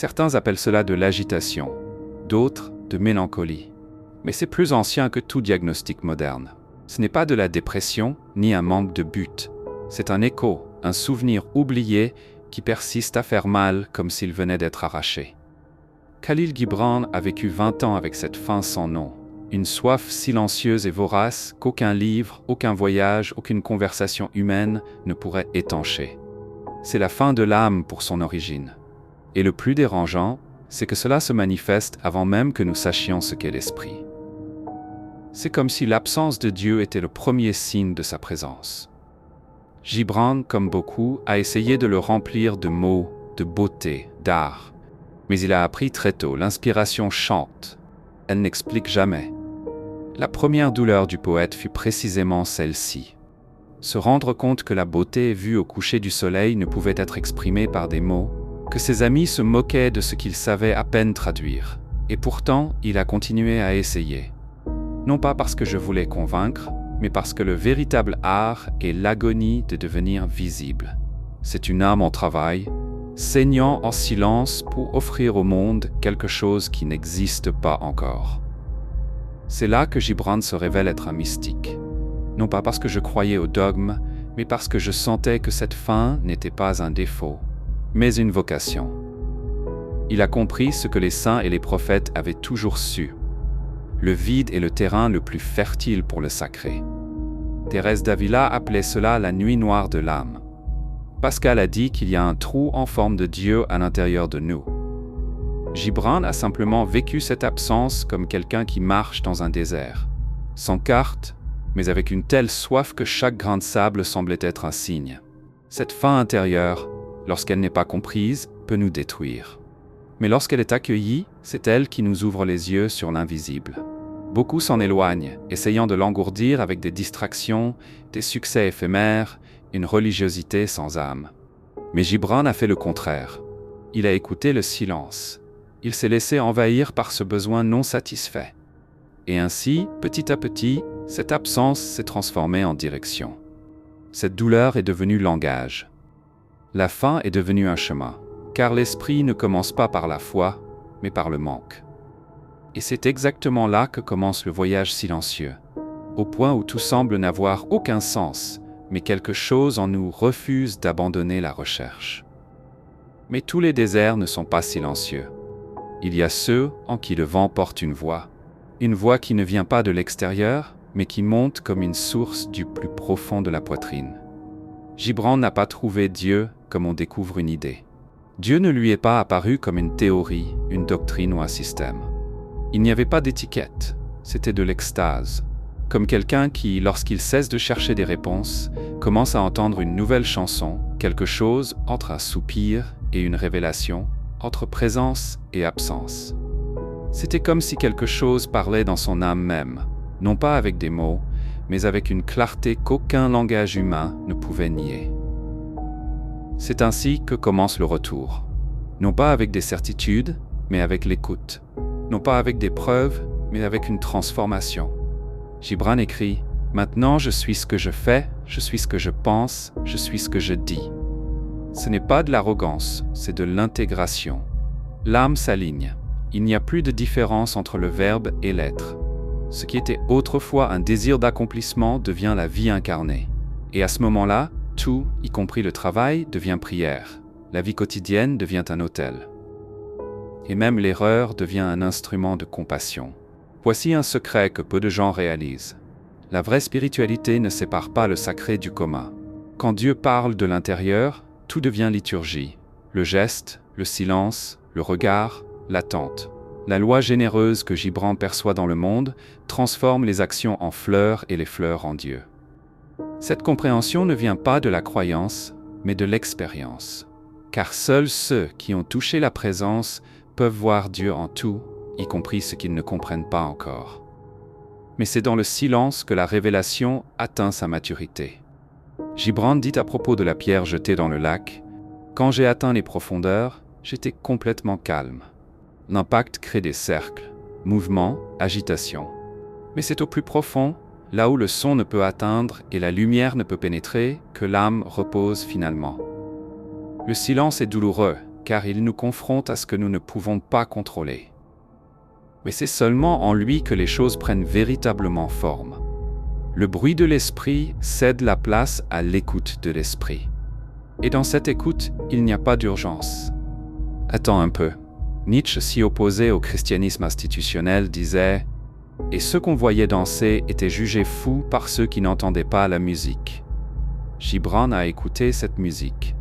Certains appellent cela de l'agitation, d'autres de mélancolie. Mais c'est plus ancien que tout diagnostic moderne. Ce n'est pas de la dépression, ni un manque de but. C'est un écho, un souvenir oublié qui persiste à faire mal comme s'il venait d'être arraché. Khalil Gibran a vécu 20 ans avec cette faim sans nom. Une soif silencieuse et vorace qu'aucun livre, aucun voyage, aucune conversation humaine ne pourrait étancher. C'est la faim de l'âme pour son origine. Et le plus dérangeant, c'est que cela se manifeste avant même que nous sachions ce qu'est l'esprit. C'est comme si l'absence de Dieu était le premier signe de sa présence. Gibran, comme beaucoup, a essayé de le remplir de mots, de beauté, d'art. Mais il a appris très tôt, l'inspiration chante. Elle n'explique jamais. La première douleur du poète fut précisément celle-ci. Se rendre compte que la beauté vue au coucher du soleil ne pouvait être exprimée par des mots, que ses amis se moquaient de ce qu'il savait à peine traduire. Et pourtant, il a continué à essayer. Non pas parce que je voulais convaincre, mais parce que le véritable art est l'agonie de devenir visible. C'est une âme en travail, saignant en silence pour offrir au monde quelque chose qui n'existe pas encore. C'est là que Gibran se révèle être un mystique. Non pas parce que je croyais au dogme, mais parce que je sentais que cette faim n'était pas un défaut, mais une vocation. Il a compris ce que les saints et les prophètes avaient toujours su. Le vide est le terrain le plus fertile pour le sacré. Thérèse d'Avila appelait cela la nuit noire de l'âme. Pascal a dit qu'il y a un trou en forme de Dieu à l'intérieur de nous. Gibran a simplement vécu cette absence comme quelqu'un qui marche dans un désert, sans carte, mais avec une telle soif que chaque grain de sable semblait être un signe. Cette faim intérieure, lorsqu'elle n'est pas comprise, peut nous détruire. Mais lorsqu'elle est accueillie, c'est elle qui nous ouvre les yeux sur l'invisible. Beaucoup s'en éloignent, essayant de l'engourdir avec des distractions, des succès éphémères, une religiosité sans âme. Mais Gibran a fait le contraire. Il a écouté le silence. Il s'est laissé envahir par ce besoin non satisfait. Et ainsi, petit à petit, cette absence s'est transformée en direction. Cette douleur est devenue langage. La faim est devenue un chemin, car l'esprit ne commence pas par la foi, mais par le manque. Et c'est exactement là que commence le voyage silencieux, au point où tout semble n'avoir aucun sens, mais quelque chose en nous refuse d'abandonner la recherche. Mais tous les déserts ne sont pas silencieux. Il y a ceux en qui le vent porte une voix qui ne vient pas de l'extérieur, mais qui monte comme une source du plus profond de la poitrine. Gibran n'a pas trouvé Dieu comme on découvre une idée. Dieu ne lui est pas apparu comme une théorie, une doctrine ou un système. Il n'y avait pas d'étiquette, c'était de l'extase. Comme quelqu'un qui, lorsqu'il cesse de chercher des réponses, commence à entendre une nouvelle chanson, quelque chose entre un soupir et une révélation, entre présence et absence. C'était comme si quelque chose parlait dans son âme même, non pas avec des mots, mais avec une clarté qu'aucun langage humain ne pouvait nier. C'est ainsi que commence le retour. Non pas avec des certitudes, mais avec l'écoute. Non pas avec des preuves, mais avec une transformation. Gibran écrit « Maintenant je suis ce que je fais, je suis ce que je pense, je suis ce que je dis ». Ce n'est pas de l'arrogance, c'est de l'intégration. L'âme s'aligne. Il n'y a plus de différence entre le verbe et l'être. Ce qui était autrefois un désir d'accomplissement devient la vie incarnée. Et à ce moment-là, tout, y compris le travail, devient prière. La vie quotidienne devient un autel. Et même l'erreur devient un instrument de compassion. Voici un secret que peu de gens réalisent. La vraie spiritualité ne sépare pas le sacré du commun. Quand Dieu parle de l'intérieur, tout devient liturgie. Le geste, le silence, le regard, l'attente. La loi généreuse que Gibran perçoit dans le monde transforme les actions en fleurs et les fleurs en Dieu. Cette compréhension ne vient pas de la croyance, mais de l'expérience. Car seuls ceux qui ont touché la présence peuvent voir Dieu en tout, y compris ce qu'ils ne comprennent pas encore. Mais c'est dans le silence que la révélation atteint sa maturité. Gibran dit à propos de la pierre jetée dans le lac, « Quand j'ai atteint les profondeurs, j'étais complètement calme. » L'impact crée des cercles, mouvements, agitation. Mais c'est au plus profond, là où le son ne peut atteindre et la lumière ne peut pénétrer, que l'âme repose finalement. Le silence est douloureux, car il nous confronte à ce que nous ne pouvons pas contrôler. Mais c'est seulement en lui que les choses prennent véritablement forme. Le bruit de l'esprit cède la place à l'écoute de l'esprit. Et dans cette écoute, il n'y a pas d'urgence. Attends un peu. Nietzsche, si opposé au christianisme institutionnel, disait « Et ceux qu'on voyait danser étaient jugés fous par ceux qui n'entendaient pas la musique. » Gibran a écouté cette musique.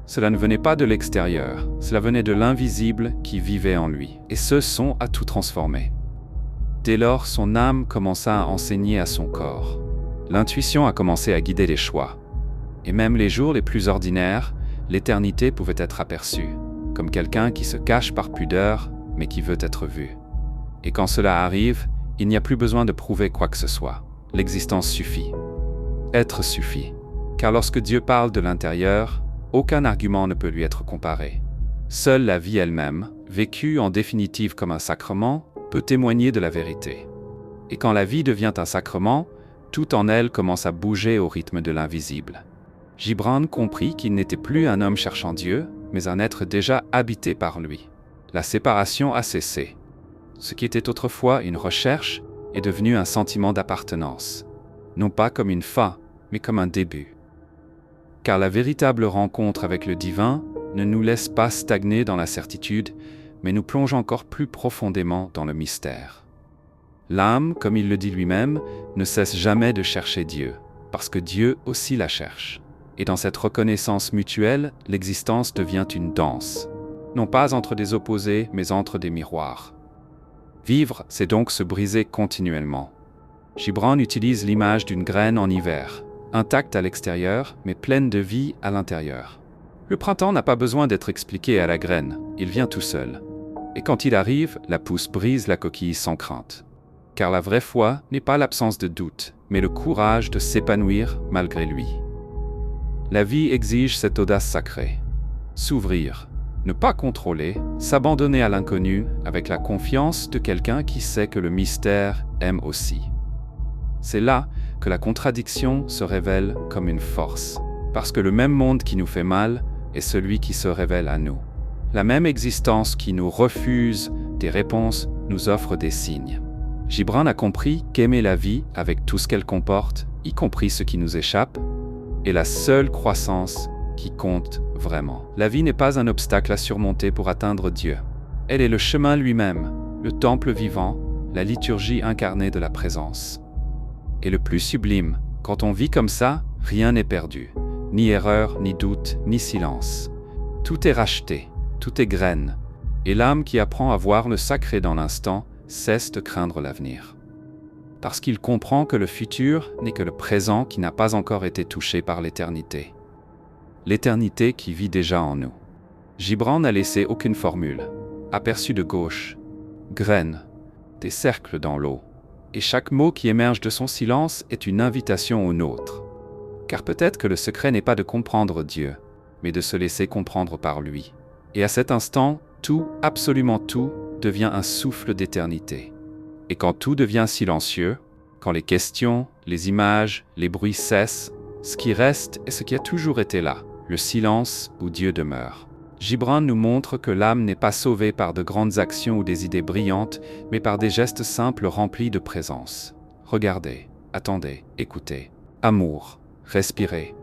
Cela ne venait pas de l'extérieur, cela venait de l'invisible qui vivait en lui. Et ce son a tout transformé. Dès lors, son âme commença à enseigner à son corps. L'intuition a commencé à guider les choix. Et même les jours les plus ordinaires, l'éternité pouvait être aperçue, comme quelqu'un qui se cache par pudeur, mais qui veut être vu. Et quand cela arrive, il n'y a plus besoin de prouver quoi que ce soit. L'existence suffit. Être suffit. Car lorsque Dieu parle de l'intérieur, aucun argument ne peut lui être comparé. Seule la vie elle-même, vécue en définitive comme un sacrement, peut témoigner de la vérité. Et quand la vie devient un sacrement, tout en elle commence à bouger au rythme de l'invisible. Gibran comprit qu'il n'était plus un homme cherchant Dieu, mais un être déjà habité par lui. La séparation a cessé. Ce qui était autrefois une recherche est devenu un sentiment d'appartenance, non pas comme une fin, mais comme un début. Car la véritable rencontre avec le divin ne nous laisse pas stagner dans la certitude, mais nous plonge encore plus profondément dans le mystère. L'âme, comme il le dit lui-même, ne cesse jamais de chercher Dieu, parce que Dieu aussi la cherche. Et dans cette reconnaissance mutuelle, l'existence devient une danse, non pas entre des opposés, mais entre des miroirs. Vivre, c'est donc se briser continuellement. Gibran utilise l'image d'une graine en hiver, intacte à l'extérieur, mais pleine de vie à l'intérieur. Le printemps n'a pas besoin d'être expliqué à la graine, il vient tout seul. Et quand il arrive, la pousse brise la coquille sans crainte. Car la vraie foi n'est pas l'absence de doute, mais le courage de s'épanouir malgré lui. La vie exige cette audace sacrée. S'ouvrir, ne pas contrôler, s'abandonner à l'inconnu avec la confiance de quelqu'un qui sait que le mystère aime aussi. C'est là que la contradiction se révèle comme une force, parce que le même monde qui nous fait mal est celui qui se révèle à nous. La même existence qui nous refuse des réponses nous offre des signes. Gibran a compris qu'aimer la vie avec tout ce qu'elle comporte, y compris ce qui nous échappe, est la seule croissance qui compte vraiment. La vie n'est pas un obstacle à surmonter pour atteindre Dieu. Elle est le chemin lui-même, le temple vivant, la liturgie incarnée de la présence. Et le plus sublime, quand on vit comme ça, rien n'est perdu. Ni erreur, ni doute, ni silence. Tout est racheté, tout est graine. Et l'âme qui apprend à voir le sacré dans l'instant cesse de craindre l'avenir. Parce qu'il comprend que le futur n'est que le présent qui n'a pas encore été touché par l'éternité. L'éternité qui vit déjà en nous. Gibran n'a laissé aucune formule. Aperçu de gauche, graine, des cercles dans l'eau. Et chaque mot qui émerge de son silence est une invitation au nôtre. Car peut-être que le secret n'est pas de comprendre Dieu, mais de se laisser comprendre par lui. Et à cet instant, tout, absolument tout, devient un souffle d'éternité. Et quand tout devient silencieux, quand les questions, les images, les bruits cessent, ce qui reste est ce qui a toujours été là, le silence où Dieu demeure. Gibran nous montre que l'âme n'est pas sauvée par de grandes actions ou des idées brillantes, mais par des gestes simples remplis de présence. Regardez, attendez, écoutez. Amour, respirez.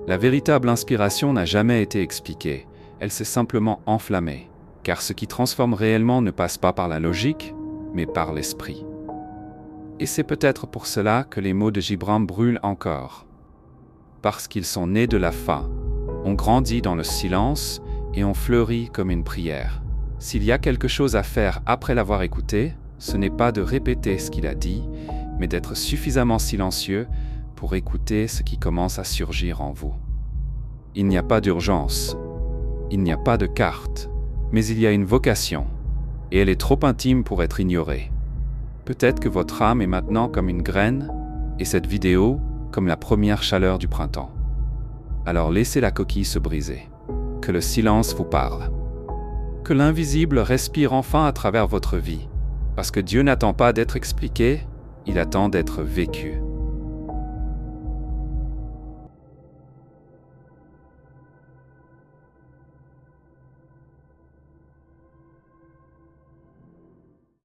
La véritable inspiration n'a jamais été expliquée, elle s'est simplement enflammée, car ce qui transforme réellement ne passe pas par la logique, mais par l'esprit. Et c'est peut-être pour cela que les mots de Gibran brûlent encore. Parce qu'ils sont nés de la faim. On grandit dans le silence et on fleurit comme une prière. S'il y a quelque chose à faire après l'avoir écouté, ce n'est pas de répéter ce qu'il a dit, mais d'être suffisamment silencieux pour écouter ce qui commence à surgir en vous. Il n'y a pas d'urgence, il n'y a pas de carte, mais il y a une vocation, et elle est trop intime pour être ignorée. Peut-être que votre âme est maintenant comme une graine, et cette vidéo comme la première chaleur du printemps. Alors laissez la coquille se briser, que le silence vous parle, que l'invisible respire enfin à travers votre vie, parce que Dieu n'attend pas d'être expliqué, il attend d'être vécu.